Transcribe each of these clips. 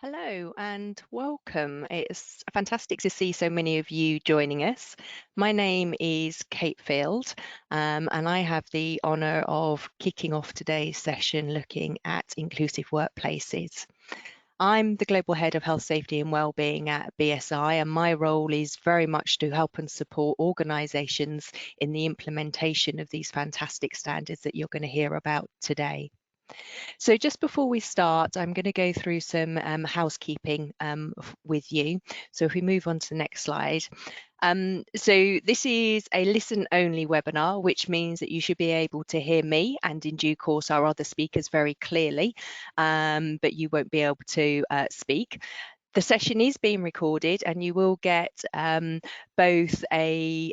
Hello and welcome. It's fantastic to see so many of you joining us. My name is Kate Field, and I have the honour of kicking off today's session looking at inclusive workplaces. I'm the Global Head of Health, Safety and Wellbeing at BSI, and my role is very much to help and support organisations in the implementation of these fantastic standards that you're going to hear about today. So just before we start, I'm going to go through some housekeeping with you. So if we move on to the next slide. So this is a listen-only webinar, which means that you should be able to hear me and in due course our other speakers very clearly, but you won't be able to speak. The session is being recorded and you will get both a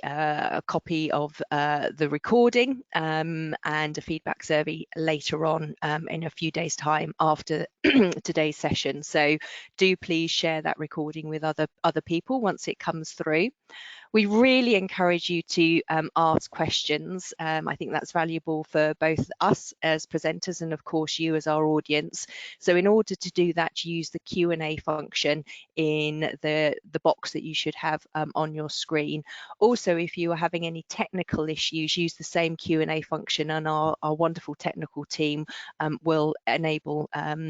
copy of the recording and a feedback survey later on in a few days' time after today's session. So do please share that recording with other people once it comes through. We really encourage you to ask questions. I think that's valuable for both us as presenters and of course you as our audience. So in order to do that, use the Q&A function in the box that you should have on your screen. Also, if you are having any technical issues, use the same Q&A function and our wonderful technical team will enable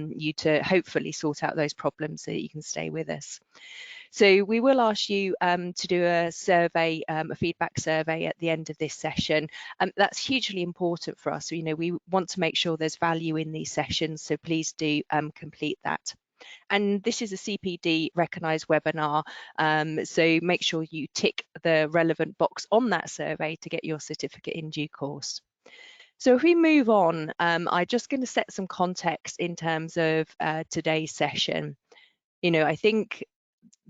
you to hopefully sort out those problems so that you can stay with us. So we will ask you to do a survey, a feedback survey at the end of this session. That's hugely important for us. We want to make sure there's value in these sessions, so please do complete that. And this is a CPD recognised webinar, so make sure you tick the relevant box on that survey to get your certificate in due course. So if we move on, I'm just going to set some context in terms of today's session. I think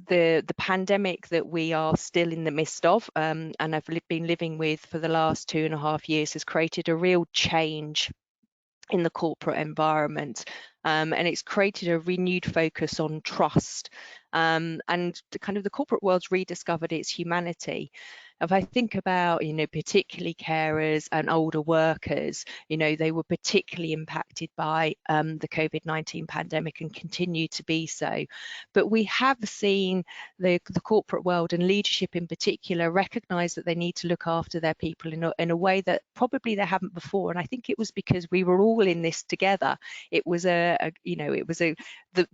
the pandemic that we are still in the midst of and I've been living with for the last 2.5 years has created a real change in the corporate environment, and it's created a renewed focus on trust, and the corporate world's rediscovered its humanity. If I think about, particularly carers and older workers, they were particularly impacted by the COVID-19 pandemic and continue to be so. But we have seen the corporate world and leadership in particular recognise that they need to look after their people in a way that probably they haven't before. And I think it was because we were all in this together. It was the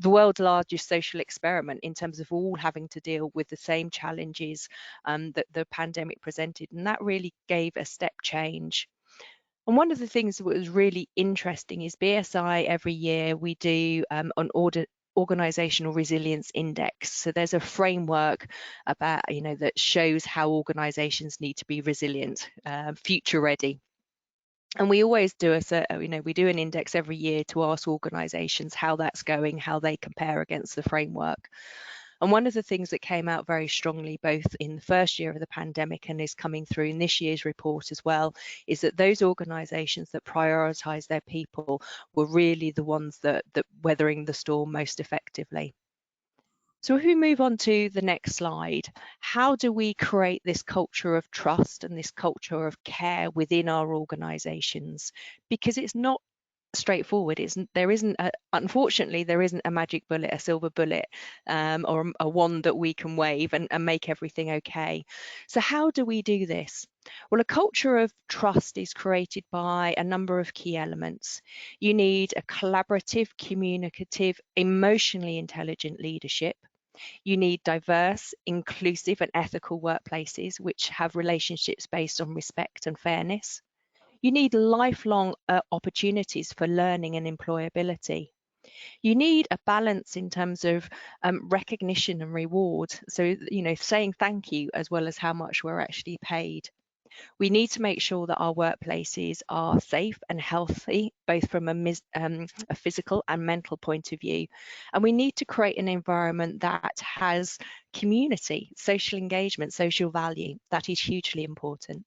world's largest social experiment in terms of all having to deal with the same challenges that the pandemic presented, and that really gave a step change. And one of the things that was really interesting is BSI every year we do an organizational resilience index. So there's a framework about that shows how organizations need to be resilient, future ready. And we always do we do an index every year to ask organizations how that's going, how they compare against the framework. And one of the things that came out very strongly, both in the first year of the pandemic and is coming through in this year's report as well, is that those organisations that prioritise their people were really the ones that weathering the storm most effectively. So if we move on to the next slide, how do we create this culture of trust and this culture of care within our organisations? Because it's not straightforward. Unfortunately, there isn't a magic bullet, a silver bullet, or a wand that we can wave and make everything okay. So how do we do this? Well, a culture of trust is created by a number of key elements. You need a collaborative, communicative, emotionally intelligent leadership. You need diverse, inclusive and ethical workplaces which have relationships based on respect and fairness. You need lifelong opportunities for learning and employability. You need a balance in terms of recognition and reward. So, saying thank you as well as how much we're actually paid. We need to make sure that our workplaces are safe and healthy, both from a physical and mental point of view. And we need to create an environment that has community, social engagement, social value. That is hugely important.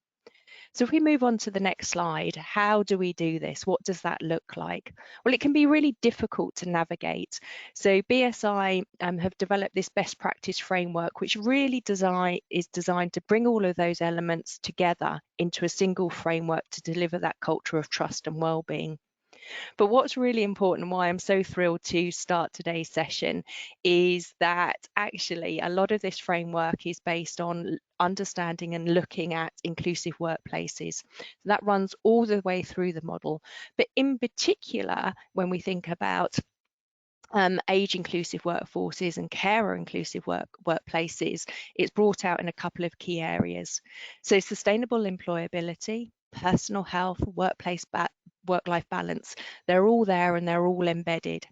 So if we move on to the next slide, how do we do this? What does that look like? Well, it can be really difficult to navigate. So BSI have developed this best practice framework, which really is designed to bring all of those elements together into a single framework to deliver that culture of trust and well-being. But what's really important, and why I'm so thrilled to start today's session, is that actually a lot of this framework is based on understanding and looking at inclusive workplaces. That runs all the way through the model. But in particular, when we think about age inclusive workforces and carer inclusive workplaces, it's brought out in a couple of key areas. So sustainable employability, personal health, work-life balance, they're all there and they're all embedded.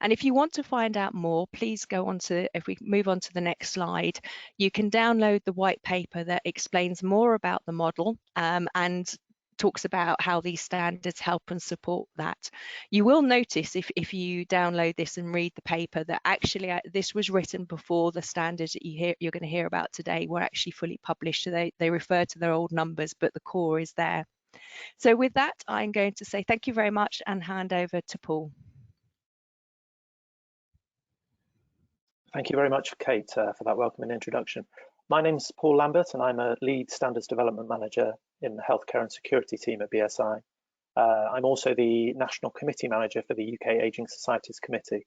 And if you want to find out more, please go on to, if we move on to the next slide, you can download the white paper that explains more about the model and talks about how these standards help and support that. You will notice if you download this and read the paper that actually this was written before the standards that you're going to hear about today were actually fully published. So they refer to their old numbers, but the core is there. So with that, I'm going to say thank you very much and hand over to Paul. Thank you very much, Kate, for that welcoming introduction. My name's Paul Lambert, and I'm a lead standards development manager in the healthcare and security team at BSI. I'm also the national committee manager for the UK Ageing Societies Committee,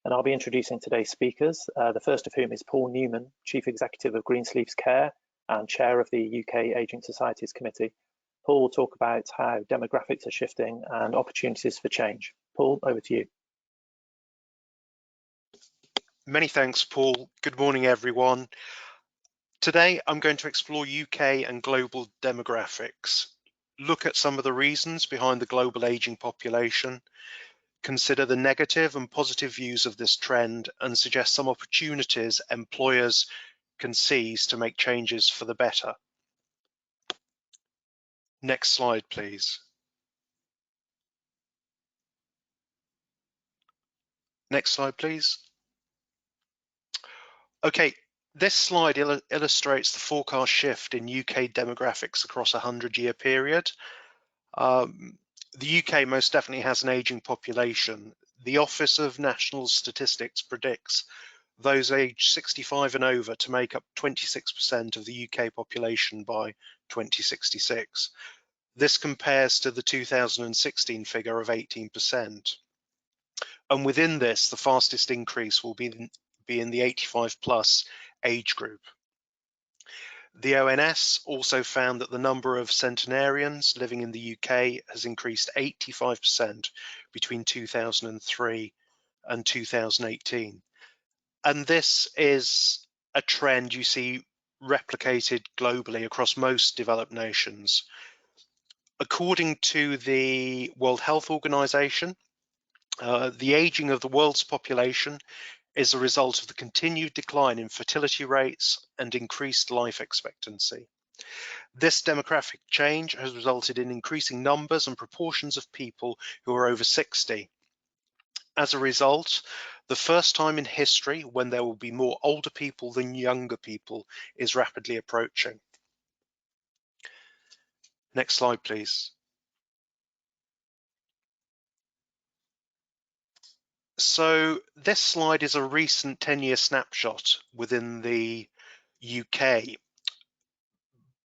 and I'll be introducing today's speakers, the first of whom is Paul Newman, Chief Executive of Greensleeves Care and Chair of the UK Ageing Societies Committee. Paul will talk about how demographics are shifting and opportunities for change. Paul, over to you. Many thanks, Paul. Good morning, everyone. Today, I'm going to explore UK and global demographics, look at some of the reasons behind the global ageing population, consider the negative and positive views of this trend, and suggest some opportunities employers can seize to make changes for the better. Next slide, please. Next slide, please. Okay, this slide illustrates the forecast shift in UK demographics across a 100-year period. The UK most definitely has an ageing population. The Office of National Statistics predicts those aged 65 and over to make up 26% of the UK population by 2066. This compares to the 2016 figure of 18%. And within this, the fastest increase will be in the 85 plus age group. The ONS also found that the number of centenarians living in the UK has increased 85% between 2003 and 2018. And this is a trend you see replicated globally across most developed nations. According to the World Health Organization, the aging of the world's population is a result of the continued decline in fertility rates and increased life expectancy. This demographic change has resulted in increasing numbers and proportions of people who are over 60. As a result, the first time in history when there will be more older people than younger people is rapidly approaching. Next slide, please. So this slide is a recent 10-year snapshot within the UK.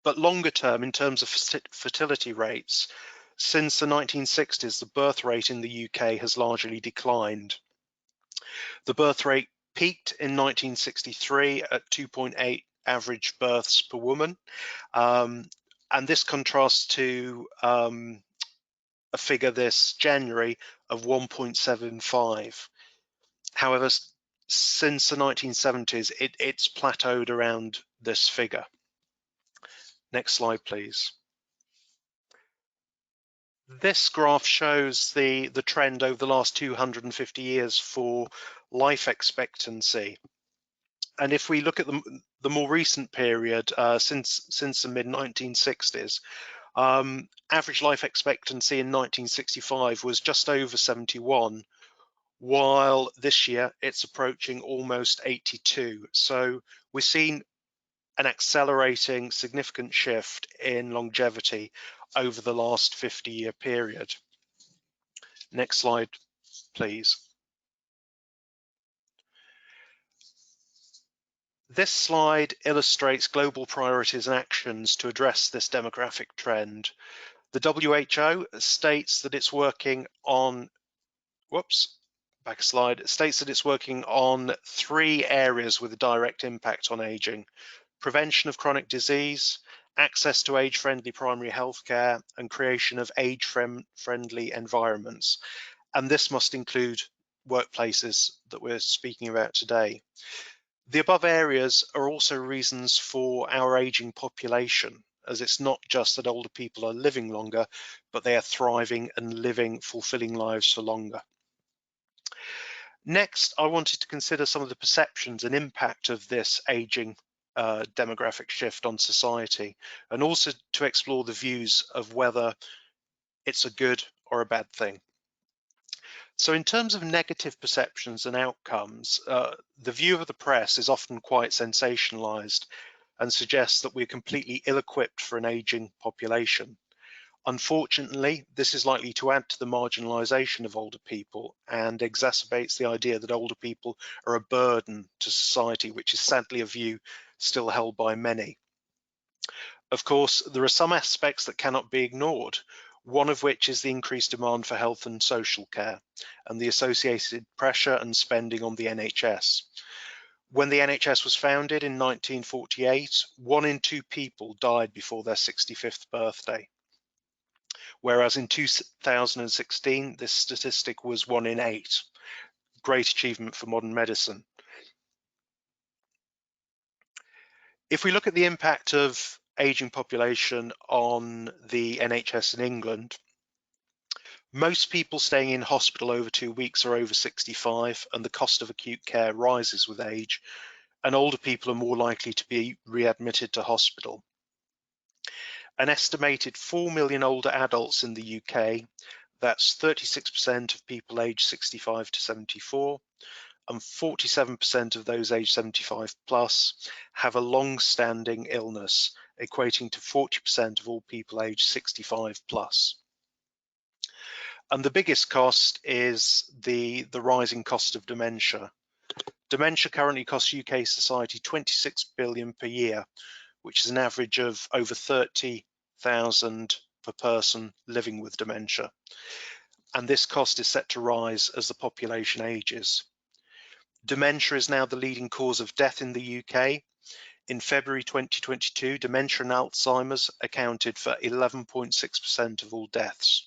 But longer term, in terms of fertility rates, since the 1960s, the birth rate in the UK has largely declined. The birth rate peaked in 1963 at 2.8 average births per woman. And this contrasts to a figure this January of 1.75. However, since the 1970s, it's plateaued around this figure. Next slide, please. This graph shows the trend over the last 250 years for life expectancy. And if we look at the more recent period, since the mid-1960s, average life expectancy in 1965 was just over 71, while this year it's approaching almost 82. So we're seeing an accelerating significant shift in longevity over the last 50-year period. Next slide, please. This slide illustrates global priorities and actions to address this demographic trend. The WHO states that it's working on, back a slide, states that it's working on 3 areas with a direct impact on aging: prevention of chronic disease, access to age-friendly primary health care, and creation of age-friendly environments. And this must include workplaces that we're speaking about today. The above areas are also reasons for our aging population, as it's not just that older people are living longer, but they are thriving and living fulfilling lives for longer. Next, I wanted to consider some of the perceptions and impact of this aging demographic shift on society, and also to explore the views of whether it's a good or a bad thing. So in terms of negative perceptions and outcomes, the view of the press is often quite sensationalized and suggests that we're completely ill-equipped for an aging population. Unfortunately, this is likely to add to the marginalization of older people and exacerbates the idea that older people are a burden to society, which is sadly a view still held by many. Of course, there are some aspects that cannot be ignored, one of which is the increased demand for health and social care and the associated pressure and spending on the NHS. When the NHS was founded in 1948, 1 in 2 people died before their 65th birthday. Whereas in 2016, this statistic was 1 in 8. Great achievement for modern medicine. If we look at the impact of aging population on the NHS in England, most people staying in hospital over 2 weeks are over 65, and the cost of acute care rises with age, and older people are more likely to be readmitted to hospital. An estimated 4 million older adults in the UK, that's 36% of people aged 65 to 74, and 47% of those aged 75 plus have a long-standing illness, equating to 40% of all people aged 65 plus. And the biggest cost is the rising cost of dementia. Dementia currently costs UK society 26 billion per year, which is an average of over 30,000 per person living with dementia. And this cost is set to rise as the population ages. Dementia is now the leading cause of death in the UK. In February 2022, dementia and Alzheimer's accounted for 11.6% of all deaths.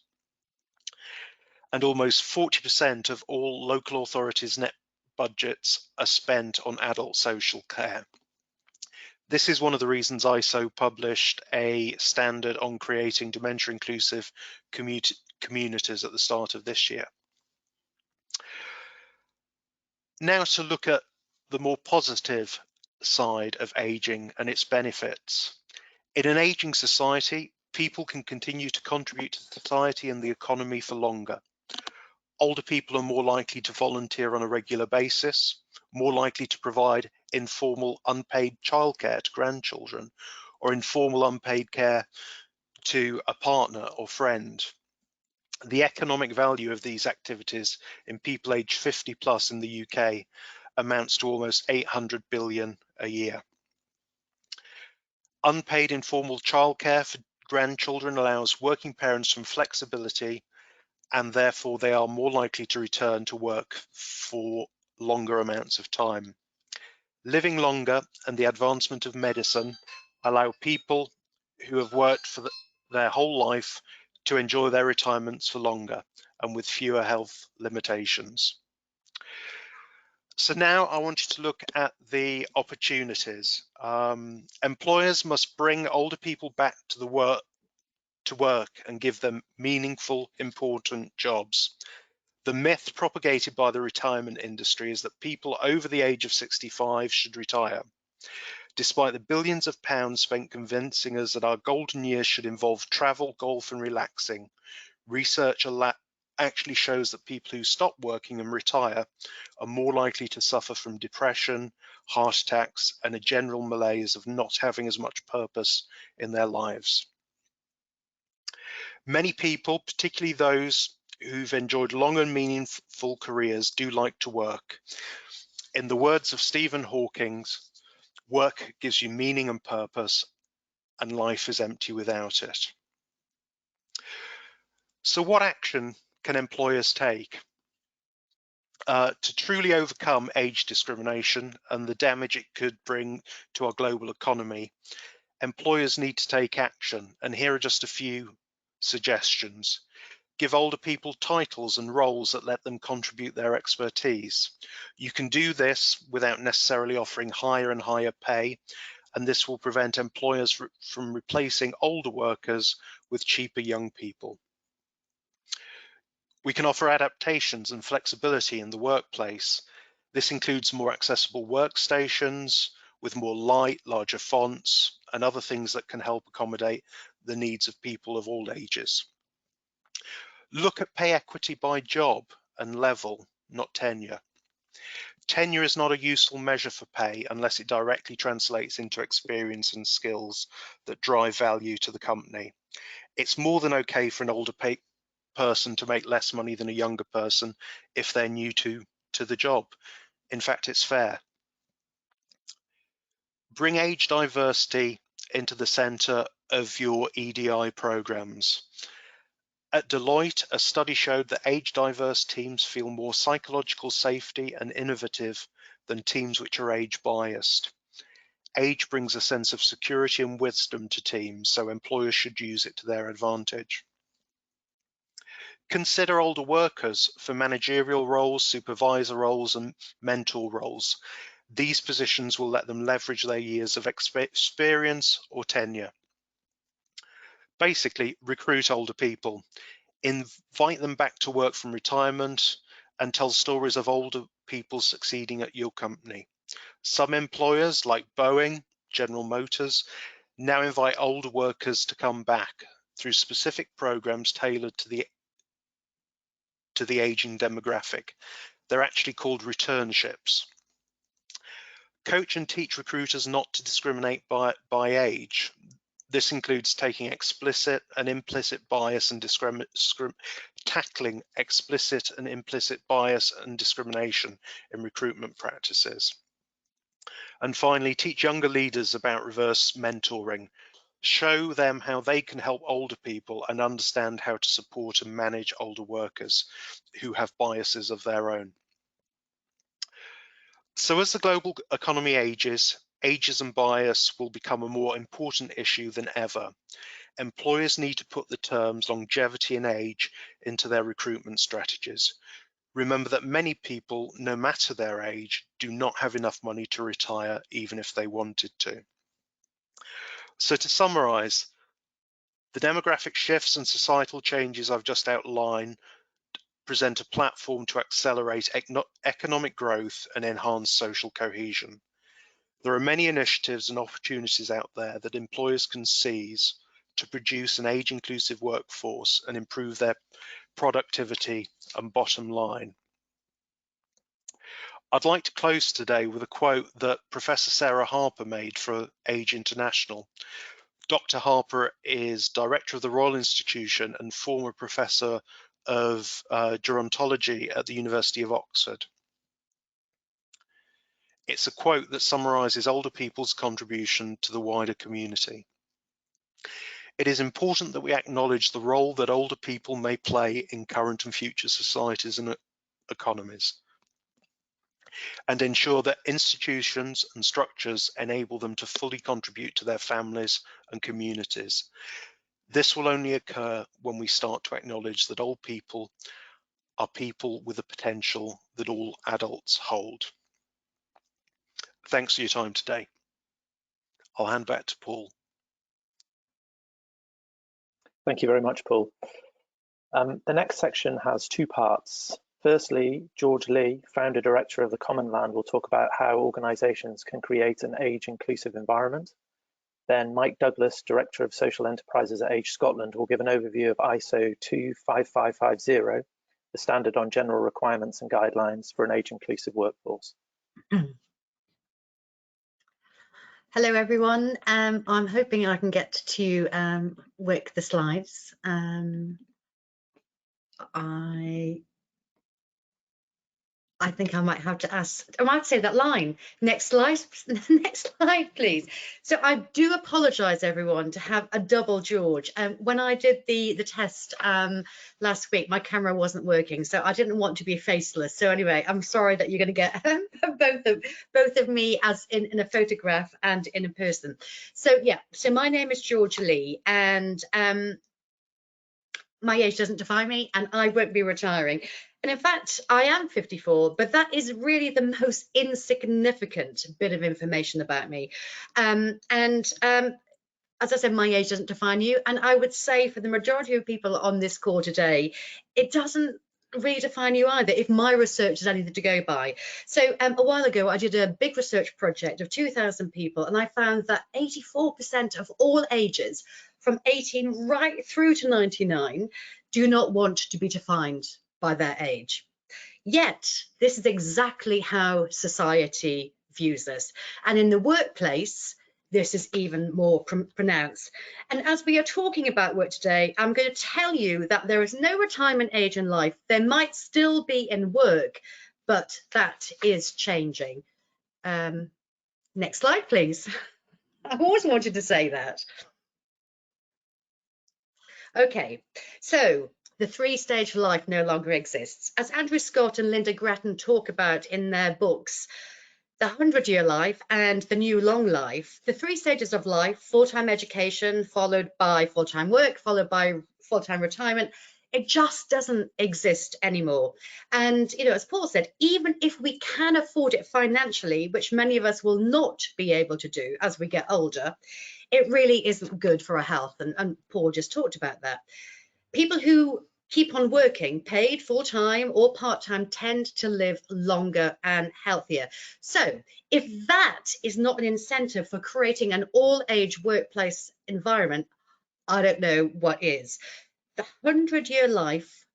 And almost 40% of all local authorities' net budgets are spent on adult social care. This is one of the reasons ISO published a standard on creating dementia-inclusive communities at the start of this year. Now to look at the more positive side of aging and its benefits. In an aging society, people can continue to contribute to society and the economy for longer. Older people are more likely to volunteer on a regular basis, more likely to provide informal unpaid childcare to grandchildren, or informal unpaid care to a partner or friend. The economic value of these activities in people aged 50 plus in the UK amounts to almost 800 billion a year. Unpaid informal childcare for grandchildren allows working parents some flexibility, and therefore they are more likely to return to work for longer amounts of time. Living longer and the advancement of medicine allow people who have worked for their whole life to enjoy their retirements for longer and with fewer health limitations. So now I want you to look at the opportunities. Employers must bring older people back to work and give them meaningful, important jobs. The myth propagated by the retirement industry is that people over the age of 65 should retire. Despite the billions of pounds spent convincing us that our golden years should involve travel, golf, and relaxing, research actually shows that people who stop working and retire are more likely to suffer from depression, heart attacks, and a general malaise of not having as much purpose in their lives. Many people, particularly those who've enjoyed long and meaningful careers, do like to work. In the words of Stephen Hawking, work gives you meaning and purpose, and life is empty without it. So what action can employers take to truly overcome age discrimination and the damage it could bring to our global economy? Employers need to take action, and here are just a few suggestions. Give older people titles and roles that let them contribute their expertise. You can do this without necessarily offering higher and higher pay, and this will prevent employers from replacing older workers with cheaper young people. We can offer adaptations and flexibility in the workplace. This includes more accessible workstations with more light, larger fonts, and other things that can help accommodate the needs of people of all ages. Look at pay equity by job and level, not tenure. Tenure is not a useful measure for pay unless it directly translates into experience and skills that drive value to the company. It's more than okay for an older person to make less money than a younger person if they're new to the job. In fact, it's fair. Bring age diversity into the center of your EDI programs. At Deloitte, a study showed that age diverse teams feel more psychological safety and innovative than teams which are age biased. Age brings a sense of security and wisdom to teams, so employers should use it to their advantage. Consider older workers for managerial roles, supervisor roles, and mentor roles. These positions will let them leverage their years of experience or tenure. Basically, recruit older people. Invite them back to work from retirement and tell stories of older people succeeding at your company. Some employers, like Boeing, General Motors, now invite older workers to come back through specific programs tailored to the aging demographic. They're actually called returnships. Coach and teach recruiters not to discriminate by age. This includes taking explicit and implicit bias and tackling explicit and implicit bias and discrimination in recruitment practices. And finally, teach younger leaders about reverse mentoring. Show them how they can help older people and understand how to support and manage older workers who have biases of their own. So as the global economy ages, ageism bias will become a more important issue than ever. Employers need to put the terms longevity and age into their recruitment strategies. Remember that many people, no matter their age, do not have enough money to retire even if they wanted to. So to summarize, the demographic shifts and societal changes I've just outlined present a platform to accelerate economic growth and enhance social cohesion. There are many initiatives and opportunities out there that employers can seize to produce an age-inclusive workforce and improve their productivity and bottom line. I'd like to close today with a quote that Professor Sarah Harper made for Age International. Dr. Harper is Director of the Royal Institution and former Professor of Gerontology at the University of Oxford. It's a quote that summarizes older people's contribution to the wider community. It is important that we acknowledge the role that older people may play in current and future societies and economies, and ensure that institutions and structures enable them to fully contribute to their families and communities. This will only occur when we start to acknowledge that old people are people with the potential that all adults hold. Thanks for your time today. I'll hand back to Paul. Thank you very much, Paul. The next section has two parts. Firstly, George Lee, founder director of the Common Land, will talk about how organisations can create an age-inclusive environment. Then Mike Douglas, director of social enterprises at Age Scotland, will give an overview of ISO 25550, the standard on general requirements and guidelines for an age-inclusive workforce. Hello everyone, I'm hoping I can get to work the slides. I think I might have to ask, I might say that line. Next slide, next slide, please. So I do apologise, everyone, to have a double George. When I did the test last week, my camera wasn't working, so I didn't want to be faceless. So anyway, I'm sorry that you're going to get both of me as in a photograph and in a person. So yeah, so my name is George Lee, and my age doesn't define me, and I won't be retiring. And in fact, I am 54, but that is really the most insignificant bit of information about me. As I said, my age doesn't define you. And I would say for the majority of people on this call today, it doesn't really define you either, if my research is anything to go by. So a while ago, I did a big research project of 2,000 people, and I found that 84% of all ages, from 18 right through to 99, do not want to be defined by their age. Yet, this is exactly how society views us. And in the workplace, this is even more pronounced. And as we are talking about work today, I'm going to tell you that there is no retirement age in life. There might still be in work, but that is changing. Next slide, please. I've always wanted to say that. Okay, so the 3-stage life no longer exists. As Andrew Scott and Linda Grattan talk about in their books, The 100-Year Life and The New Long Life, the 3 stages of life, full-time education, followed by full-time work, followed by full-time retirement, it just doesn't exist anymore. And, you know, as Paul said, even if we can afford it financially, which many of us will not be able to do as we get older, it really isn't good for our health. And Paul just talked about that. People who keep on working, paid full-time or part-time, tend to live longer and healthier. So if that is not an incentive for creating an all-age workplace environment, I don't know what is. The 100-year life,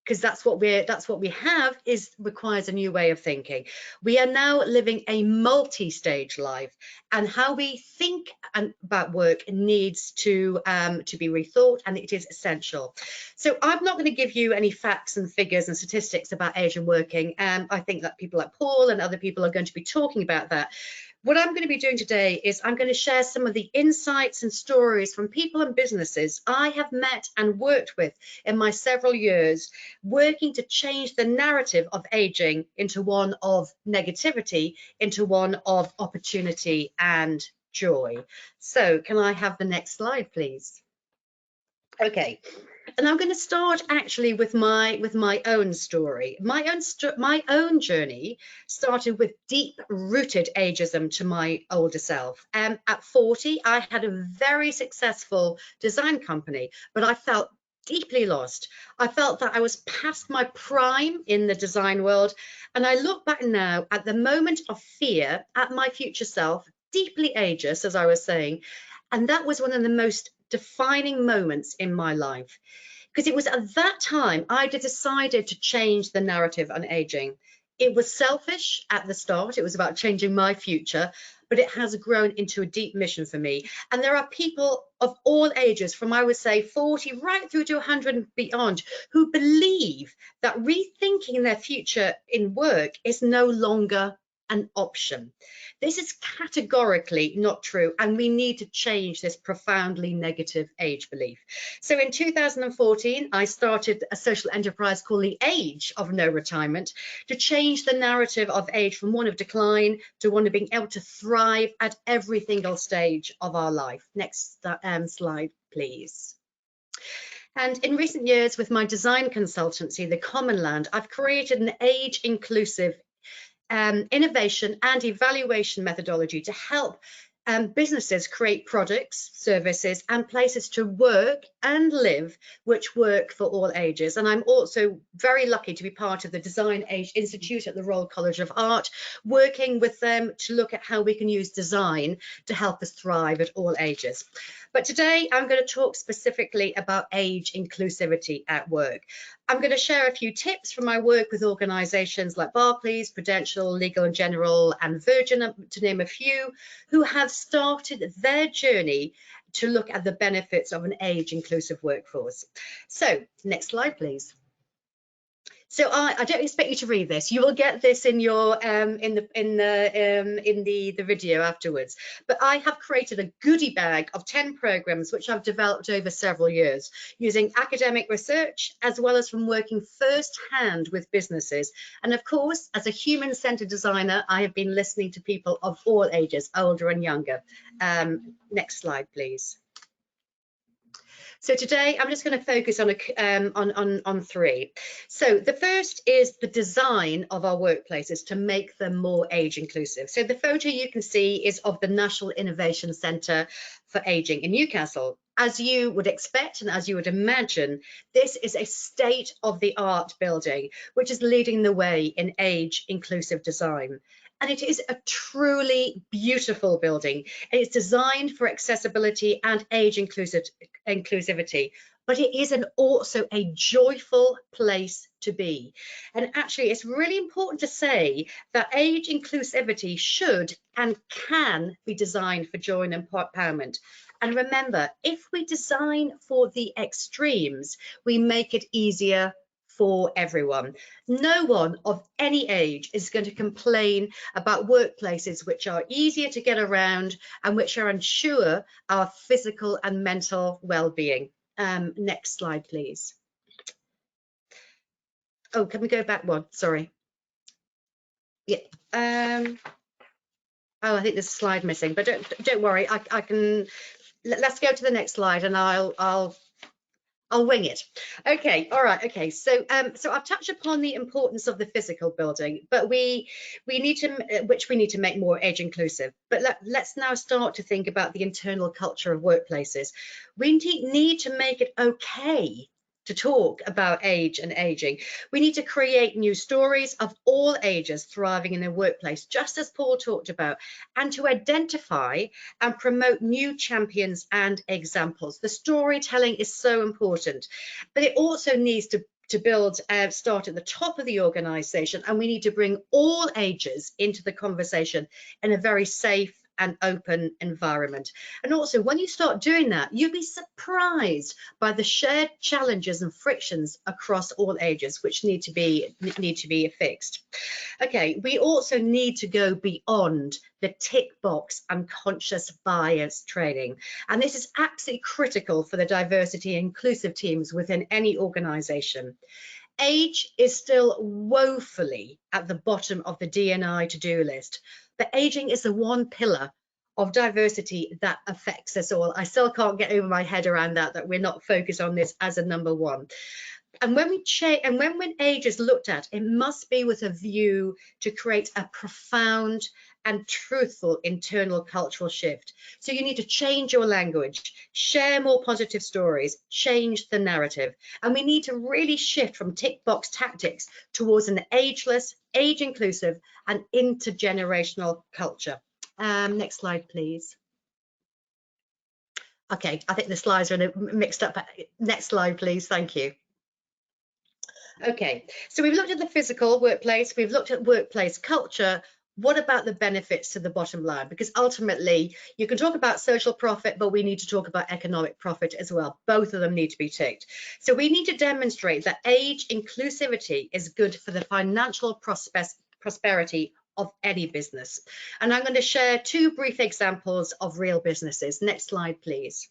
because that's what we have, requires a new way of thinking. We are now living a multi-stage life, and how we think about work needs to be rethought, and it is essential. So I'm not going to give you any facts and figures and statistics about age and working. I think that people like Paul and other people are going to be talking about that. What I'm going to be doing today is I'm going to share some of the insights and stories from people and businesses I have met and worked with in my several years working to change the narrative of aging into one of negativity, into one of opportunity and joy. So can I have the next slide, please? Okay, and I'm going to start actually with my own story. My own journey started with deep-rooted ageism to my older self. At 40, I had a very successful design company, but I felt deeply lost. I felt that I was past my prime in the design world, and I look back now at the moment of fear at my future self, deeply ageist, as I was saying, and that was one of the most defining moments in my life, because it was at that time I decided to change the narrative on aging. It was selfish at the start. It was about changing my future, but it has grown into a deep mission for me. And there are people of all ages, from I would say 40 right through to 100 and beyond, who believe that rethinking their future in work is no longer an option. This is categorically not true, and we need to change this profoundly negative age belief. So in 2014, I started a social enterprise called the Age of No Retirement to change the narrative of age from one of decline to one of being able to thrive at every single stage of our life. Next slide, please. And in recent years, with my design consultancy, The Common Land, I've created an age-inclusive innovation and evaluation methodology to help businesses create products, services, and places to work and live which work for all ages. And I'm also very lucky to be part of the Design Age Institute at the Royal College of Art, working with them to look at how we can use design to help us thrive at all ages. But today I'm going to talk specifically about age inclusivity at work. I'm going to share a few tips from my work with organisations like Barclays, Prudential, Legal & General and Virgin, to name a few, who have started their journey to look at the benefits of an age-inclusive workforce. So, next slide, please. So I don't expect you to read this. You will get this in your in the video afterwards. But I have created a goodie bag of 10 programs which I've developed over several years using academic research as well as from working firsthand with businesses. And of course, as a human-centered designer, I have been listening to people of all ages, older and younger. Next slide, please. So today I'm just going to focus on three. So the first is the design of our workplaces to make them more age inclusive. So the photo you can see is of the National Innovation Centre for Aging in Newcastle. As you would expect and as you would imagine, this is a state-of-the-art building which is leading the way in age inclusive design. And it is a truly beautiful building. And it's designed for accessibility and age inclusivity, but it is also a joyful place to be. And actually, it's really important to say that age inclusivity should and can be designed for joy and empowerment. And remember, if we design for the extremes, we make it easier for everyone. No one of any age is going to complain about workplaces which are easier to get around and which are ensure our physical and mental well-being. Next slide, please. Oh, can we go back one? Sorry. Yeah. Oh, I think there's a slide missing, but don't worry. I can. Let's go to the next slide, and I'll wing it. Okay, all right, okay. So I've touched upon the importance of the physical building, but we need to make more age inclusive. But let's now start to think about the internal culture of workplaces. We need to make it okay to talk about age and aging. We need to create new stories of all ages thriving in the workplace, just as Paul talked about, and to identify and promote new champions and examples. The storytelling is so important, but it also needs to start at the top of the organization, and we need to bring all ages into the conversation in a very safe and open environment. And also, when you start doing that, you'll be surprised by the shared challenges and frictions across all ages, which need to be fixed. Okay, we also need to go beyond the tick box unconscious bias training. And this is absolutely critical for the diversity and inclusive teams within any organization. Age is still woefully at the bottom of the D&I to-do list, but aging is the one pillar of diversity that affects us all. I still can't get over my head around that we're not focused on this as a number one. And when age is looked at, it must be with a view to create a profound and truthful internal cultural shift. So you need to change your language, share more positive stories, change the narrative. And we need to really shift from tick box tactics towards an ageless, age inclusive and intergenerational culture. Next slide, please. Okay, I think the slides are mixed up. Next slide, please. Thank you. Okay, so we've looked at the physical workplace, we've looked at workplace culture. What about the benefits to the bottom line? Because ultimately, you can talk about social profit, but we need to talk about economic profit as well. Both of them need to be ticked. So we need to demonstrate that age inclusivity is good for the financial prosperity of any business. And I'm going to share two brief examples of real businesses. Next slide, please.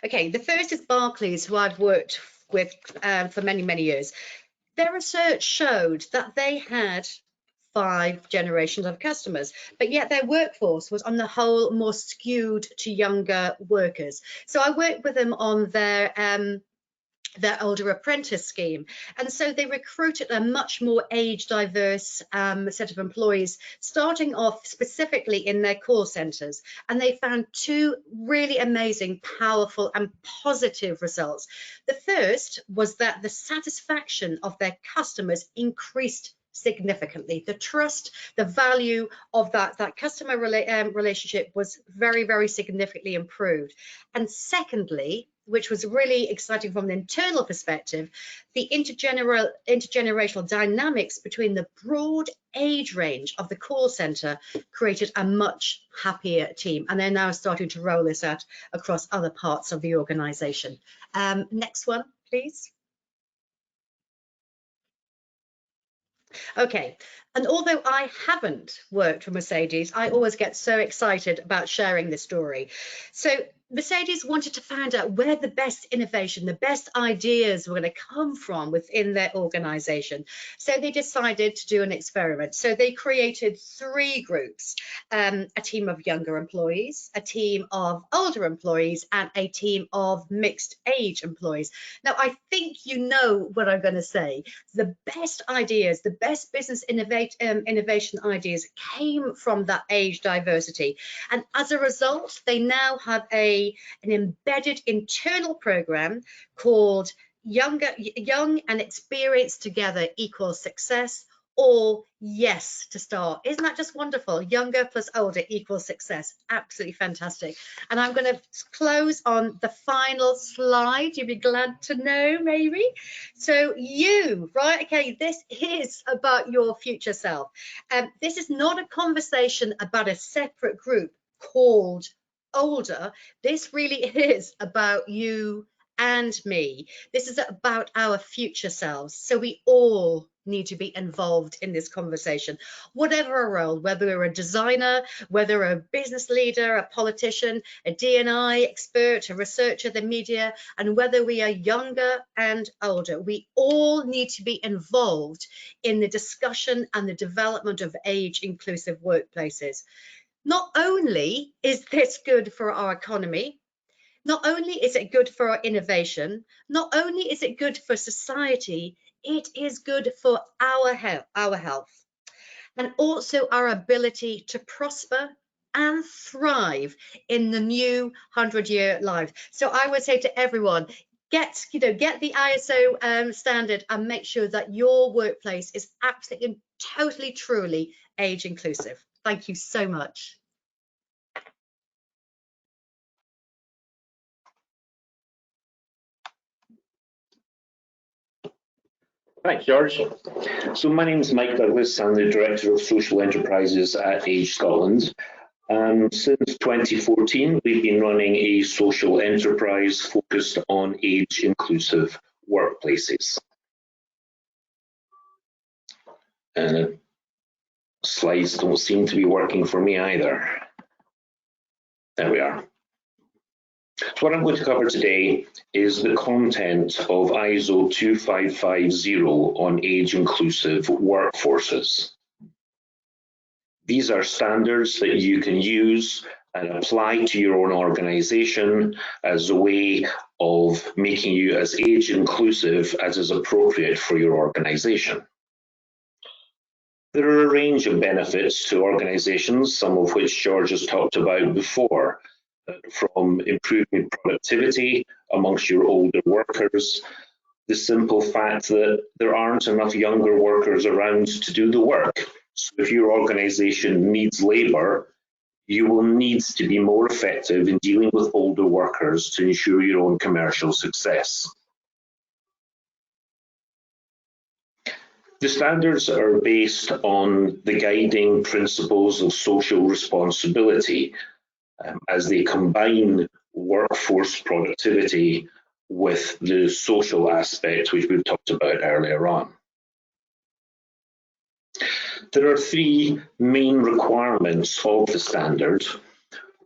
Okay, the first is Barclays, who I've worked with for many, many years. Their research showed that they had 5 generations of customers, but yet their workforce was on the whole more skewed to younger workers. So I worked with them on their older apprentice scheme, and so they recruited a much more age diverse set of employees, starting off specifically in their call centres, and they found 2 really amazing, powerful and positive results. The first was that the satisfaction of their customers increased significantly. The trust, the value of that customer relationship was very, very significantly improved. And secondly, which was really exciting from an internal perspective, the intergenerational dynamics between the broad age range of the call centre created a much happier team. And they're now starting to roll this out across other parts of the organisation. Next one, please. Okay, and although I haven't worked for Mercedes, I always get so excited about sharing this story. So Mercedes wanted to find out where the best innovation, the best ideas were going to come from within their organization. So they decided to do an experiment. So they created 3 groups, a team of younger employees, a team of older employees, and a team of mixed age employees. Now, I think you know what I'm going to say. The best ideas, the best business innovation ideas came from that age diversity. And as a result, they now have an embedded internal program called Young and Experienced Together Equals Success, or YES to start. Isn't that just wonderful? Younger plus older equals success. Absolutely fantastic. And I'm going to close on the final slide. You'd be glad to know, maybe. So you, right? Okay, this is about your future self. This is not a conversation about a separate group called older. This really is about you and me. This is about our future selves. So we all need to be involved in this conversation, whatever our role, whether we're a designer, whether we're a business leader, a politician, a D&I expert, a researcher, the media, and whether we are younger and older. We all need to be involved in the discussion and the development of age-inclusive workplaces. Not only is this good for our economy, not only is it good for our innovation, not only is it good for society, it is good for our health, and also our ability to prosper and thrive in the new 100-year life. So I would say to everyone, get the ISO standard and make sure that your workplace is absolutely, totally, truly age inclusive. Thank you so much. Thanks, George. So my name is Mike Douglas. I'm the Director of Social Enterprises at Age Scotland. Since 2014, we've been running a social enterprise focused on age-inclusive workplaces. Slides don't seem to be working for me either. There we are. So what I'm going to cover today is the content of ISO 2550 on age-inclusive workforces. These are standards that you can use and apply to your own organisation as a way of making you as age-inclusive as is appropriate for your organisation. There are a range of benefits to organisations, some of which George has talked about before, from improving productivity amongst your older workers, the simple fact that there aren't enough younger workers around to do the work. So if your organisation needs labour, you will need to be more effective in dealing with older workers to ensure your own commercial success. The standards are based on the guiding principles of social responsibility, as they combine workforce productivity with the social aspect, which we've talked about earlier on. There are 3 main requirements of the standard.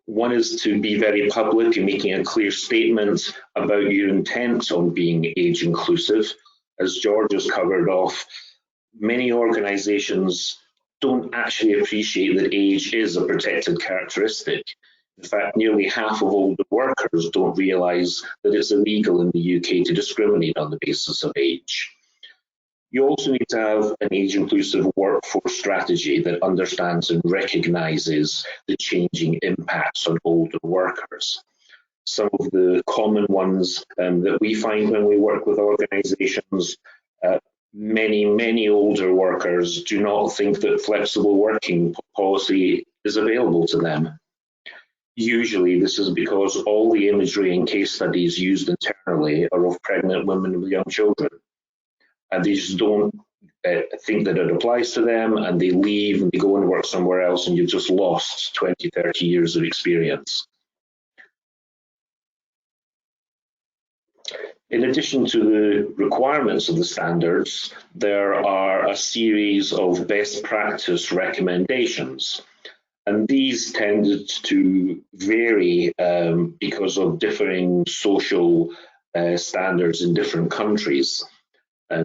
One is to be very public in making a clear statement about your intent on being age inclusive. As George has covered off, many organisations don't actually appreciate that age is a protected characteristic. In fact, nearly half of older workers don't realise that it's illegal in the UK to discriminate on the basis of age. You also need to have an age-inclusive workforce strategy that understands and recognises the changing impacts on older workers. Some of the common ones that we find when we work with organisations, many older workers do not think that flexible working policy is available to them. Usually this is because all the imagery and case studies used internally are of pregnant women with young children. And they just don't think that it applies to them, and they leave and they go and work somewhere else, and you've just lost 20, 30 years of experience. In addition to the requirements of the standards, there are a series of best practice recommendations. And these tended to vary because of differing social standards in different countries.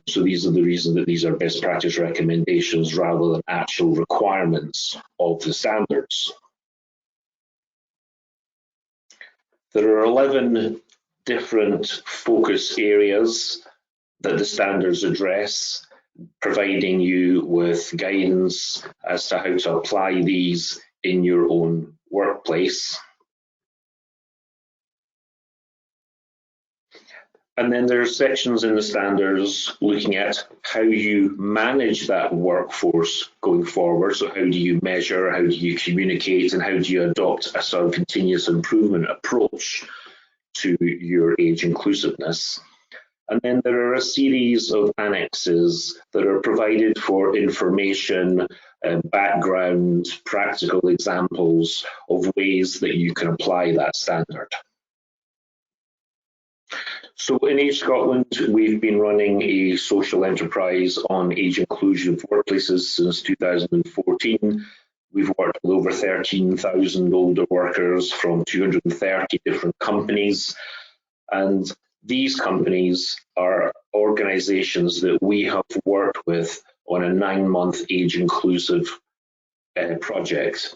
So these are the reasons that these are best practice recommendations rather than actual requirements of the standards. There are 11 different focus areas that the standards address, providing you with guidance as to how to apply these in your own workplace. And then there are sections in the standards looking at how you manage that workforce going forward. So how do you measure, how do you communicate, and how do you adopt a sort of continuous improvement approach to your age inclusiveness. And then there are a series of annexes that are provided for information, background, practical examples of ways that you can apply that standard. So in Age Scotland, we've been running a social enterprise on age inclusive workplaces since 2014. We've worked with over 13,000 older workers from 230 different companies. And these companies are organisations that we have worked with on a 9-month age inclusive project.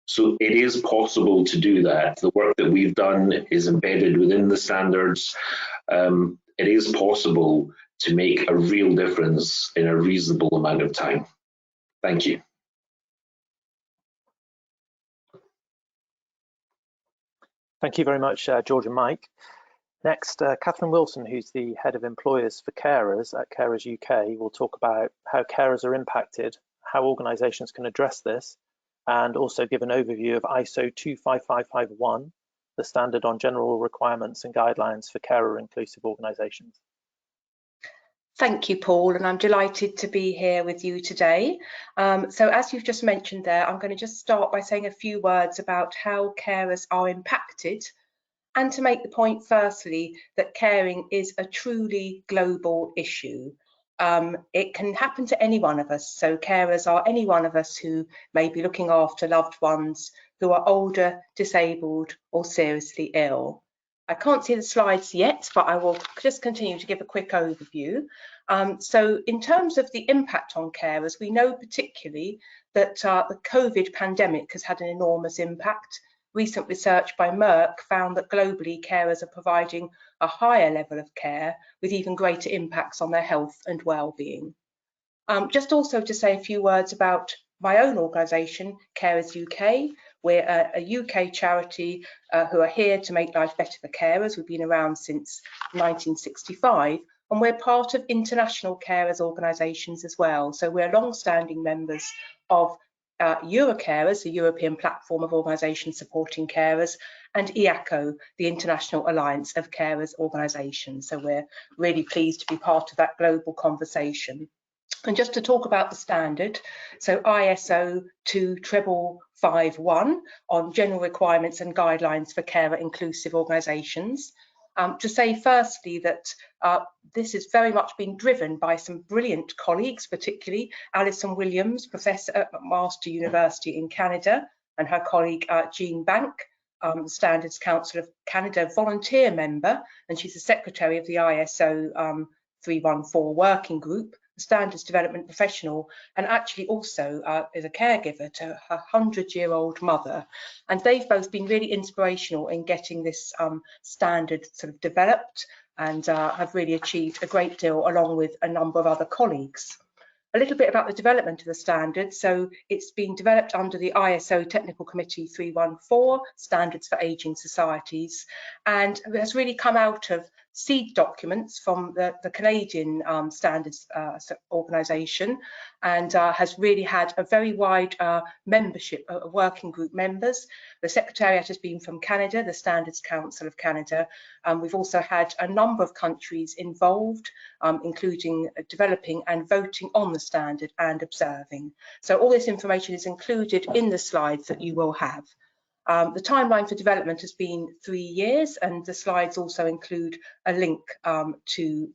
So it is possible to do that. The work that we've done is embedded within the standards. It is possible to make a real difference in a reasonable amount of time. Thank you. Thank you very much, George and Mike. Next, Catherine Wilson, who's the Head of Employers for Carers at Carers UK, will talk about how carers are impacted, how organisations can address this, and also give an overview of ISO 25551, the standard on general requirements and guidelines for carer-inclusive organisations. Thank you, Paul, and I'm delighted to be here with you today. So as you've just mentioned there, I'm going to just start by saying a few words about how carers are impacted, and to make the point firstly that caring is a truly global issue. It can happen to any one of us, so carers are any one of us who may be looking after loved ones who are older, disabled or seriously ill. I can't see the slides yet, but I will just continue to give a quick overview. So in terms of the impact on carers, we know particularly that the COVID pandemic has had an enormous impact. Recent research by Merck found that globally carers are providing a higher level of care with even greater impacts on their health and well-being. Just also to say a few words about my own organisation, Carers UK. We're a UK charity who are here to make life better for carers. We've been around since 1965, and we're part of international carers organisations as well. So we're long-standing members of Eurocarers, the European Platform of Organisations Supporting Carers, and EACO, the International Alliance of Carers Organisations. So we're really pleased to be part of that global conversation. And just to talk about the standard, so ISO 25551 on general requirements and guidelines for carer inclusive organisations. To say firstly that this has very much been driven by some brilliant colleagues, particularly Alison Williams, Professor at McMaster University in Canada, and her colleague Jean Bank, the Standards Council of Canada volunteer member, and she's the Secretary of the ISO 314 Working Group, a standards development professional, and actually also is a caregiver to her 100-year-old mother. And they've both been really inspirational in getting this standard sort of developed, and have really achieved a great deal along with a number of other colleagues. A little bit about the development of the standard. So it's been developed under the ISO Technical Committee 314, Standards for Ageing Societies, and it has really come out of seed documents from the Canadian standards organisation, and has really had a very wide membership of working group members. The Secretariat has been from Canada, the Standards Council of Canada, and we've also had a number of countries involved, including developing and voting on the standard and observing. So all this information is included in the slides that you will have. The timeline for development has been 3 years, and the slides also include a link to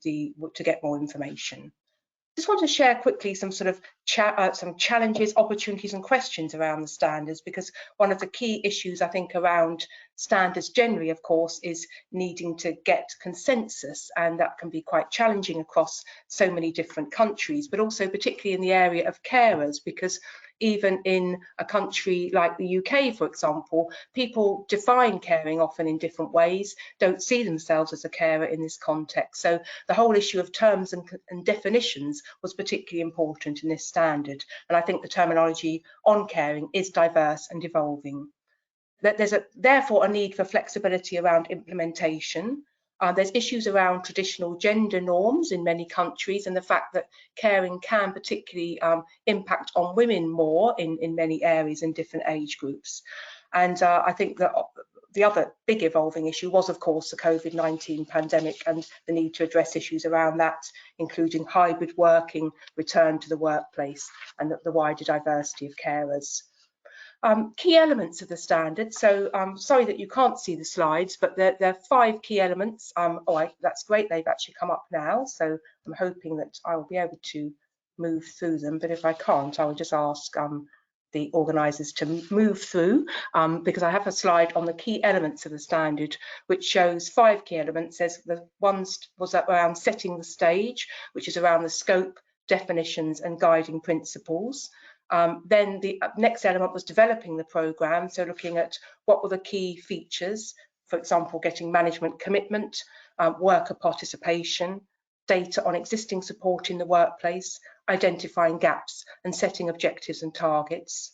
get more information. Just want to share quickly some sort of some challenges, opportunities and questions around the standards, because one of the key issues I think around standards generally, of course, is needing to get consensus, and that can be quite challenging across so many different countries, but also particularly in the area of carers, because even in a country like the UK, for example, people define caring often in different ways, don't see themselves as a carer in this context. So the whole issue of terms and definitions was particularly important in this standard. And I think the terminology on caring is diverse and evolving. There's therefore a need for flexibility around implementation. There's issues around traditional gender norms in many countries, and the fact that caring can particularly impact on women more in many areas in different age groups. And I think that the other big evolving issue was, of course, the COVID-19 pandemic and the need to address issues around that, including hybrid working, return to the workplace, and the wider diversity of carers. Key elements of the standard. So I'm sorry that you can't see the slides, but there are 5 key elements. That's great, they've actually come up now, so I'm hoping that I will be able to move through them, but if I can't, I will just ask the organisers to move through, because I have a slide on the key elements of the standard, which shows 5 key elements. There's the ones was around setting the stage, which is around the scope, definitions and guiding principles. Then the next element was developing the programme, so looking at what were the key features, for example, getting management commitment, worker participation, data on existing support in the workplace, identifying gaps and setting objectives and targets.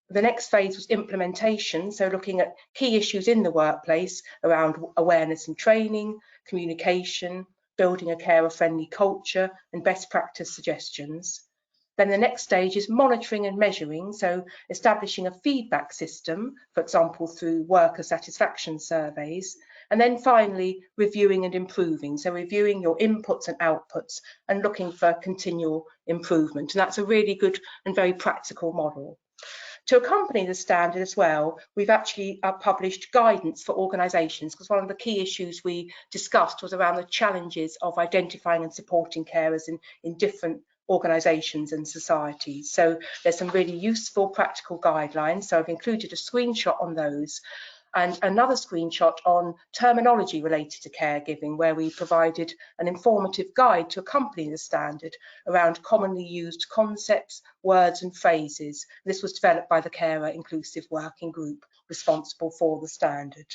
The next phase was implementation, so looking at key issues in the workplace around awareness and training, communication, building a carer-friendly culture and best practice suggestions. Then the next stage is monitoring and measuring, so establishing a feedback system, for example, through worker satisfaction surveys. And then finally, reviewing and improving, so reviewing your inputs and outputs and looking for continual improvement. And that's a really good and very practical model. To accompany the standard as well, we've actually published guidance for organisations, because one of the key issues we discussed was around the challenges of identifying and supporting carers in different organisations and societies. So there's some really useful practical guidelines, so I've included a screenshot on those, and another screenshot on terminology related to caregiving, where we provided an informative guide to accompany the standard around commonly used concepts, words and phrases. This was developed by the Carer Inclusive Working Group responsible for the standard.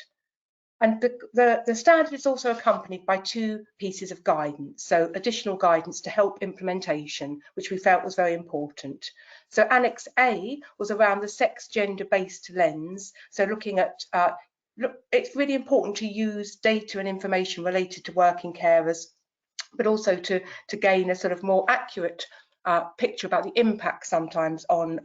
And the standard is also accompanied by 2 pieces of guidance, so additional guidance to help implementation, which we felt was very important. So Annex A was around the sex gender based lens, so looking at it's really important to use data and information related to working carers, but also to gain a sort of more accurate picture about the impact sometimes on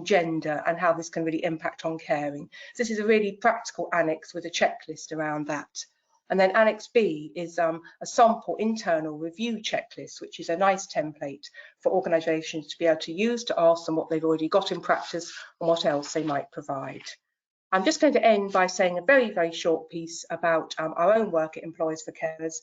gender and how this can really impact on caring. So this is a really practical annex with a checklist around that. And then Annex B is a sample internal review checklist, which is a nice template for organisations to be able to use to ask them what they've already got in practice and what else they might provide. I'm just going to end by saying a very, very short piece about our own work at Employers for Carers,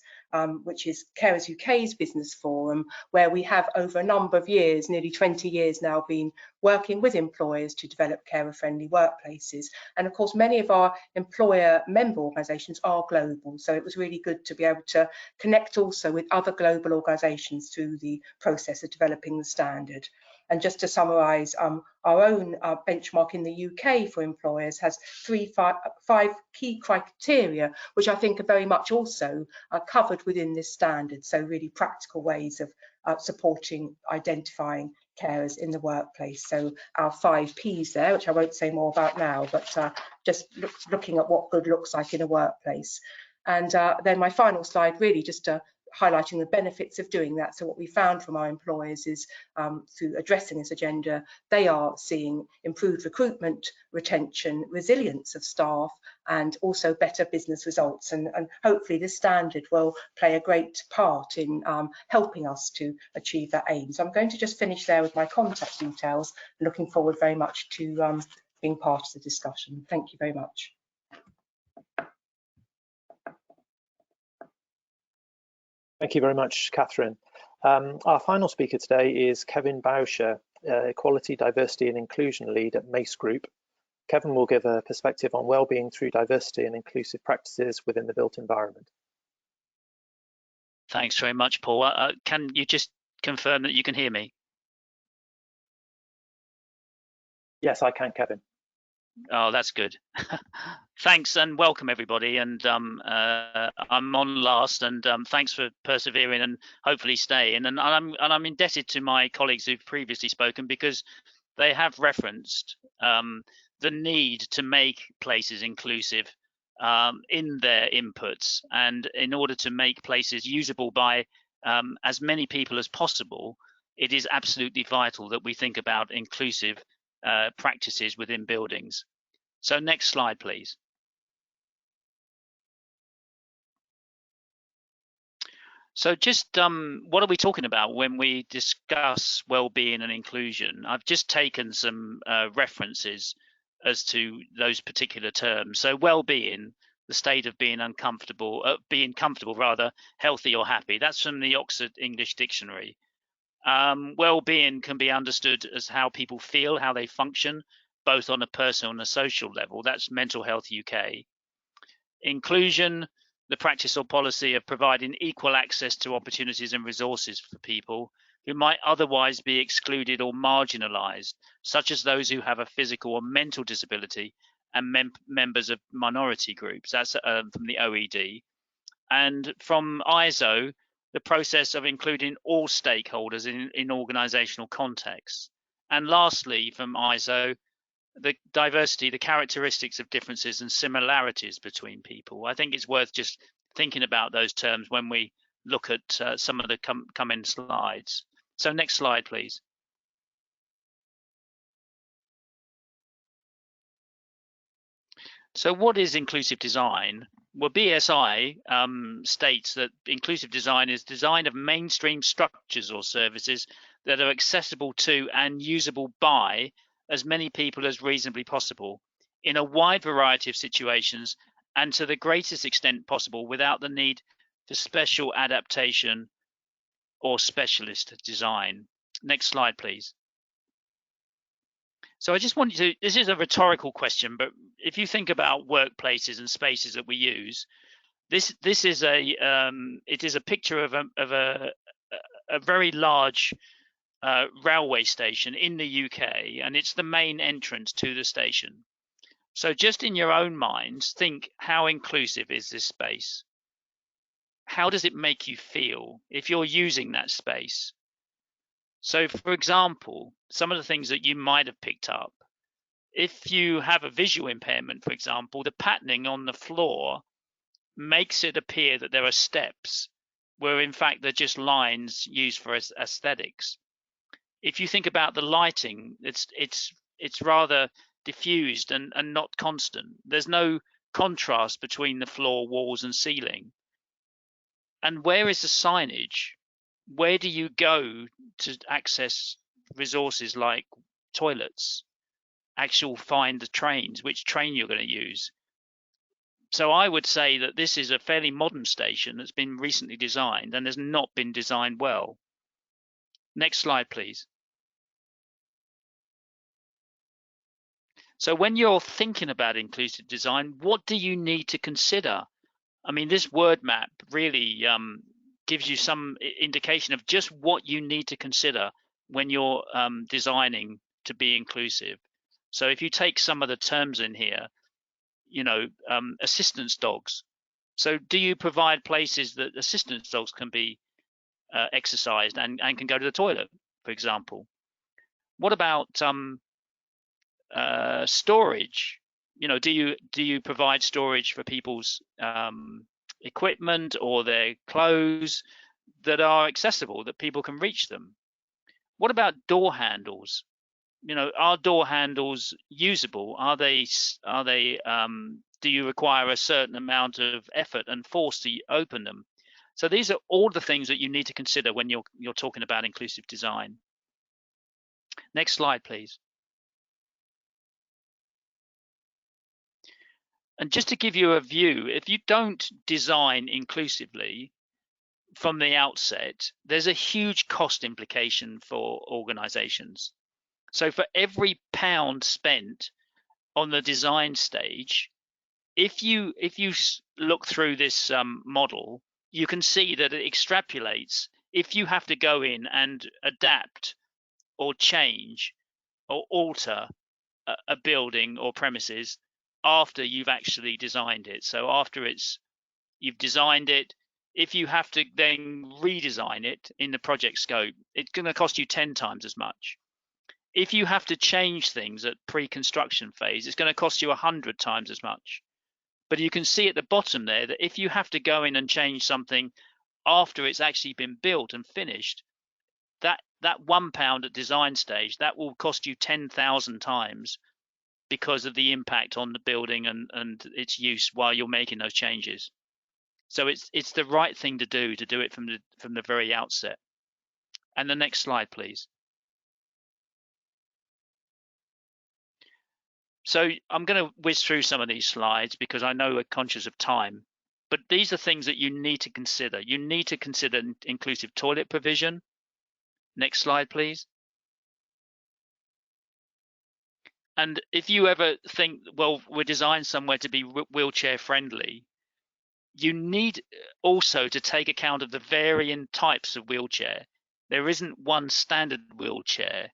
which is Carers UK's business forum, where we have over a number of years, nearly 20 years now, been working with employers to develop carer-friendly workplaces. And of course, many of our employer member organisations are global, so it was really good to be able to connect also with other global organisations through the process of developing the standard. And just to summarise, our own benchmark in the UK for employers has 5 key criteria, which I think are very much also covered within this standard. So really practical ways of supporting, identifying carers in the workplace. So our 5 Ps there, which I won't say more about now, but just looking at what good looks like in a workplace. And then my final slide, really just highlighting the benefits of doing that. So what we found from our employers is through addressing this agenda, they are seeing improved recruitment, retention, resilience of staff, and also better business results. And hopefully this standard will play a great part in helping us to achieve that aim. So I'm going to just finish there with my contact details, looking forward very much to being part of the discussion. Thank you very much. Thank you very much, Catherine. Our final speaker today is Kevin Bauscher, Equality, Diversity and Inclusion Lead at MACE Group. Kevin will give a perspective on wellbeing through diversity and inclusive practices within the built environment. Thanks very much, Paul. Can you just confirm that you can hear me? Yes, I can, Kevin. Oh, that's good. Thanks and welcome everybody. And I'm on last, and thanks for persevering and hopefully staying. And I'm indebted to my colleagues who've previously spoken, because they have referenced the need to make places inclusive in their inputs, and in order to make places usable by as many people as possible, it is absolutely vital that we think about inclusive practices within buildings. So next slide, please. So just what are we talking about when we discuss well-being and inclusion? I've just taken some references as to those particular terms. So well-being, the state of being comfortable rather, healthy or happy. That's from the Oxford English Dictionary. Well-being can be understood as how people feel, how they function, both on a personal and a social level. That's Mental Health UK. Inclusion, the practice or policy of providing equal access to opportunities and resources for people who might otherwise be excluded or marginalised, such as those who have a physical or mental disability and members of minority groups. That's from the OED. And from ISO, the process of including all stakeholders in organisational contexts. And lastly, from ISO, the diversity, the characteristics of differences and similarities between people. I think it's worth just thinking about those terms when we look at some of the coming slides. So next slide, please. So what is inclusive design? Well, BSI states that inclusive design is design of mainstream structures or services that are accessible to and usable by as many people as reasonably possible in a wide variety of situations and to the greatest extent possible without the need for special adaptation or specialist design. Next slide, please. So I just want you to, this is a rhetorical question, but if you think about workplaces and spaces that we use, this is it is a picture of a very large railway station in the UK, and it's the main entrance to the station. So just in your own minds, think, how inclusive is this space? How does it make you feel if you're using that space? So for example, some of the things that you might have picked up, if you have a visual impairment, for example, the patterning on the floor makes it appear that there are steps, where in fact they're just lines used for aesthetics. If you think about the lighting, it's rather diffused and not constant. There's no contrast between the floor, walls and ceiling. And where is the signage? Where do you go to access resources like toilets, find the trains, which train you're going to use? So I would say that this is a fairly modern station that's been recently designed and has not been designed well. Next slide, please. So when you're thinking about inclusive design, what do you need to consider? I mean, this word map really gives you some indication of just what you need to consider when you're designing to be inclusive. So if you take some of the terms in here, you know, assistance dogs. So do you provide places that assistance dogs can be exercised and can go to the toilet, for example? What about storage? You know, do you provide storage for people's equipment or their clothes that are accessible, that people can reach them? What about door handles? You know, are door handles usable? Are they do you require a certain amount of effort and force to open them? So these are all the things that you need to consider when you're talking about inclusive design. Next slide, please. And just to give you a view, if you don't design inclusively from the outset, there's a huge cost implication for organizations. So for every pound spent on the design stage, if you look through this model, you can see that it extrapolates. If you have to go in and adapt or change or alter a building or premises after you've actually designed it. So after you've designed it, if you have to then redesign it in the project scope, it's going to cost you 10 times as much. If you have to change things at pre-construction phase, it's going to cost you 100 times as much. But you can see at the bottom there that if you have to go in and change something after it's actually been built and finished, that £1 at design stage, that will cost you 10,000 times because of the impact on the building and its use while you're making those changes. So it's the right thing to do it from the very outset. And the next slide, please. So I'm going to whiz through some of these slides because I know we're conscious of time, but these are things that you need to consider. You need to consider inclusive toilet provision. Next slide, please. And if you ever think, well, we're designed somewhere to be wheelchair friendly, you need also to take account of the varying types of wheelchair. There isn't one standard wheelchair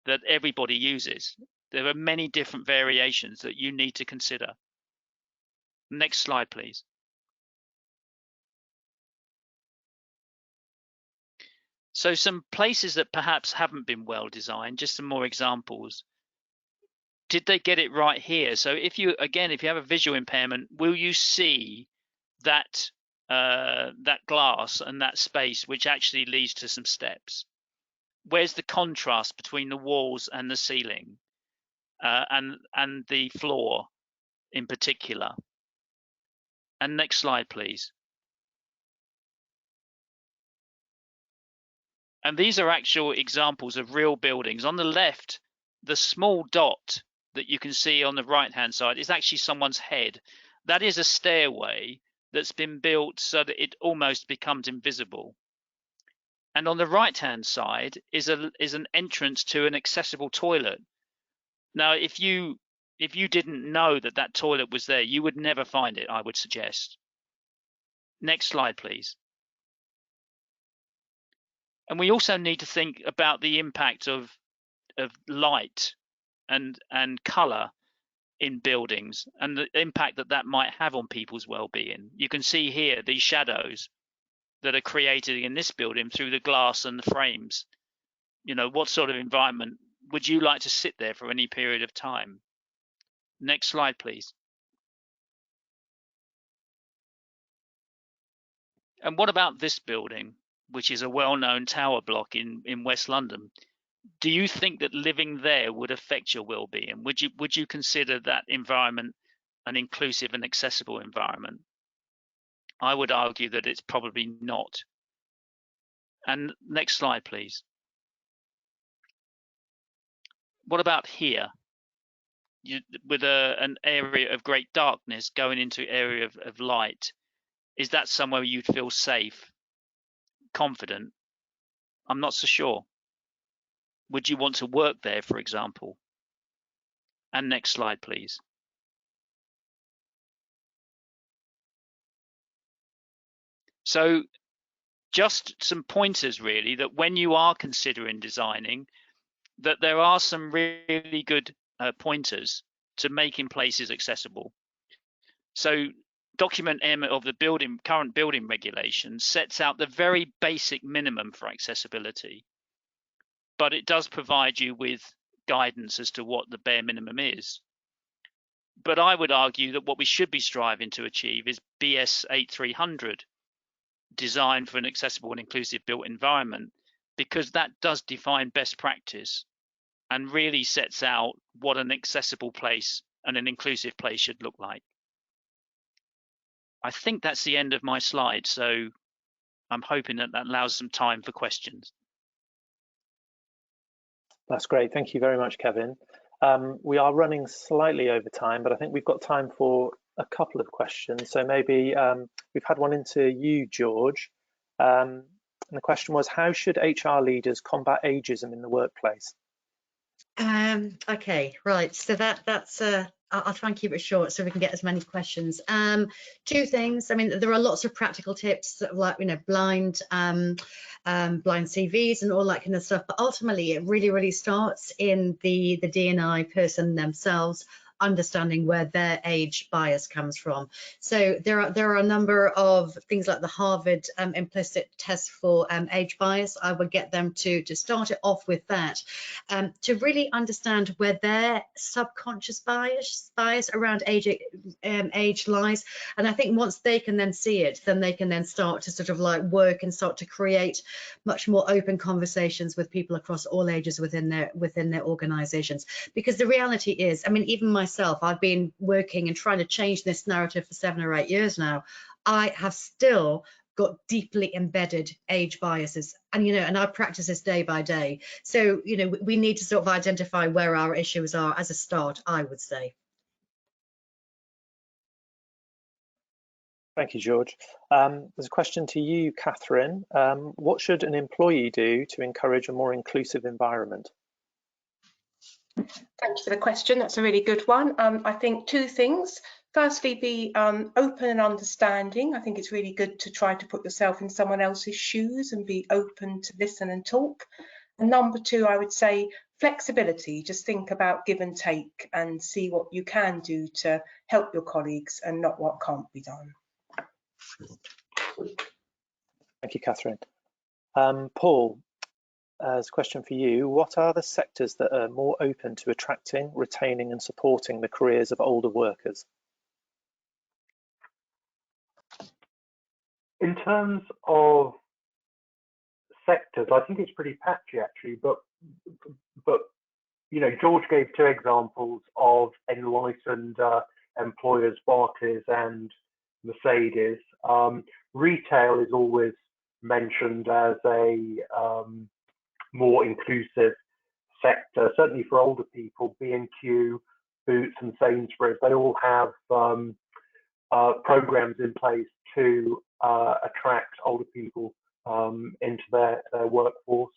that everybody uses. There are many different variations that you need to consider. Next slide, please. So some places that perhaps haven't been well designed, just some more examples. Did they get it right here? So if you have a visual impairment, will you see that that glass and that space which actually leads to some steps? Where's the contrast between the walls and the ceiling and the floor in particular? And next slide, please. And these are actual examples of real buildings. On the left, the small dot that you can see on the right-hand side is actually someone's head. That is a stairway that's been built so that it almost becomes invisible. And on the right-hand side is an entrance to an accessible toilet. Now, if you didn't know that that toilet was there, you would never find it, I would suggest. Next slide, please. And we also need to think about the impact of light and color in buildings and the impact that might have on people's well-being. You can see here these shadows that are created in this building through the glass and the frames. You know, what sort of environment would you like to sit there for any period of time? Next slide, please. And what about this building, which is a well-known tower block in West London? Do you think that living there would affect your well-being? Would you consider that environment an inclusive and accessible environment? I would argue that it's probably not. And next slide, please. What about here? With an area of great darkness going into an area of light, is that somewhere you'd feel safe, confident? I'm not so sure. Would you want to work there, for example? And next slide, please. So just some pointers really, that when you are considering designing, that there are some really good pointers to making places accessible. So document M of the current building regulation sets out the very basic minimum for accessibility, but it does provide you with guidance as to what the bare minimum is. But I would argue that what we should be striving to achieve is BS 8300, design for an accessible and inclusive built environment, because that does define best practice and really sets out what an accessible place and an inclusive place should look like. I think that's the end of my slide, so I'm hoping that allows some time for questions. That's great. Thank you very much, Kevin. We are running slightly over time, but I think we've got time for a couple of questions. So maybe we've had one into you, George. And the question was, how should HR leaders combat ageism in the workplace? Okay, right. So that's I'll try and keep it short so we can get as many questions. Two things. I mean, there are lots of practical tips, like, you know, blind CVs and all that kind of stuff. But ultimately, it really starts in the D&I person themselves, understanding where their age bias comes from. So there are a number of things like the Harvard implicit test for age bias. I would get them to start it off with that, to really understand where their subconscious bias around age lies. And I think once they can then see it, then they can then start to sort of like work and start to create much more open conversations with people across all ages within their organizations. Because the reality is, I mean, even myself, I've been working and trying to change this narrative for 7 or 8 years now. I have still got deeply embedded age biases, and and I practice this day by day. So we need to sort of identify where our issues are as a start, I would say. Thank you, George. There's a question to you, Catherine. What should an employee do to encourage a more inclusive environment? Thank you for the question. That's a really good one. I think 2 things. Firstly, be open and understanding. I think it's really good to try to put yourself in someone else's shoes and be open to listen and talk. And number 2, I would say flexibility. Just think about give and take and see what you can do to help your colleagues and not what can't be done. Thank you, Catherine. Paul, as a question for you, what are the sectors that are more open to attracting, retaining and supporting the careers of older workers? In terms of sectors, I think it's pretty patchy actually, but George gave 2 examples of enlightened employers, Barclays and Mercedes. Retail is always mentioned as a more inclusive sector, certainly for older people. B&Q, Boots and Sainsbury's, they all have programs in place to attract older people into their workforce,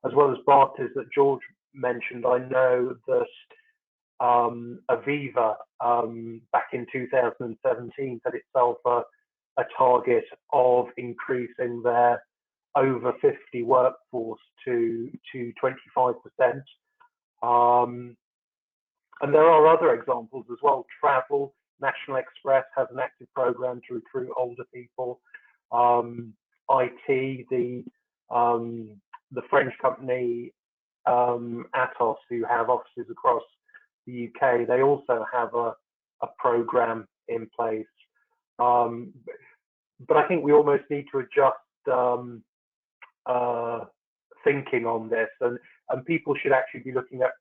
as well as Barclays that George mentioned. I know that Aviva back in 2017 set itself a target of increasing their over 50 workforce to 25%. And there are other examples as well. Travel, National Express has an active program to recruit older people. IT, the French company Atos, who have offices across the UK, they also have a program in place. But I think we almost need to adjust thinking on this, and people should actually be looking at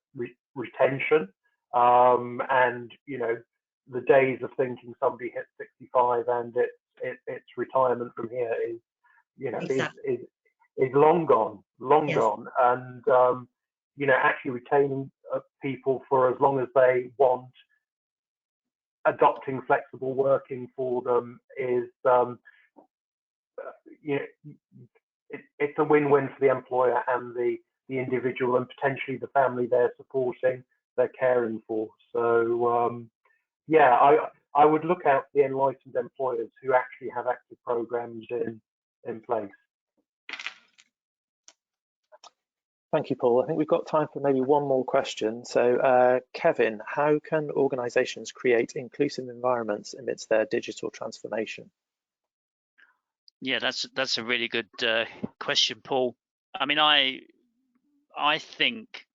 retention. And the days of thinking somebody hits 65 and it's retirement from here is exactly. is long gone, yes. Gone. And actually retaining people for as long as they want, adopting flexible working for them is it's a win-win for the employer and the individual and potentially the family they're supporting, they're caring for. So yeah, I would look out the enlightened employers who actually have active programs in place. Thank you, Paul. I think we've got time for maybe one more question. So Kevin, how can organizations create inclusive environments amidst their digital transformation? Yeah, that's a really good question, Paul. I mean, I think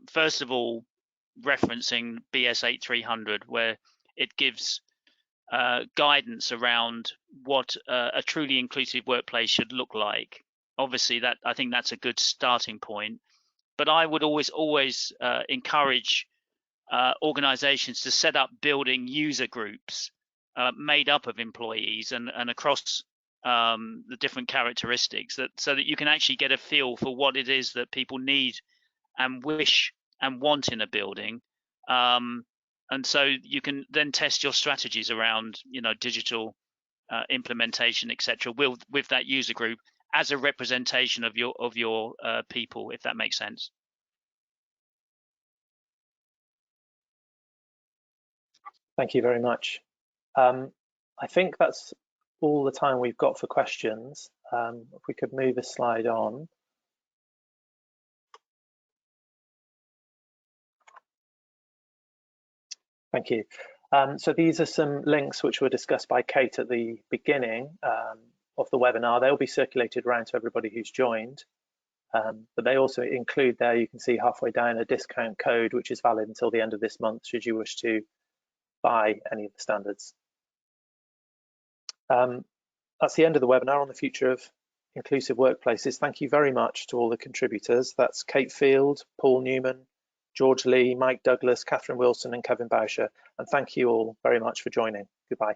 first of all, referencing BS 8300, where it gives guidance around what a truly inclusive workplace should look like. Obviously, I think that's a good starting point. But I would always encourage organizations to set up building user groups made up of employees and across the different characteristics, so that you can actually get a feel for what it is that people need and wish and want in a building, And so you can then test your strategies around, digital implementation, etc., with that user group as a representation of your people, if that makes sense. Thank you very much. I think that's all the time we've got for questions. If we could move a slide on. Thank you. So these are some links which were discussed by Kate at the beginning of the webinar. They'll be circulated around to everybody who's joined. But they also include there, you can see halfway down, a discount code which is valid until the end of this month should you wish to buy any of the standards. That's the end of the webinar on the future of inclusive workplaces. Thank you very much to all the contributors. That's Kate Field, Paul Newman, George Lee, Mike Douglas, Catherine Wilson and Kevin Bauscher. And thank you all very much for joining. Goodbye.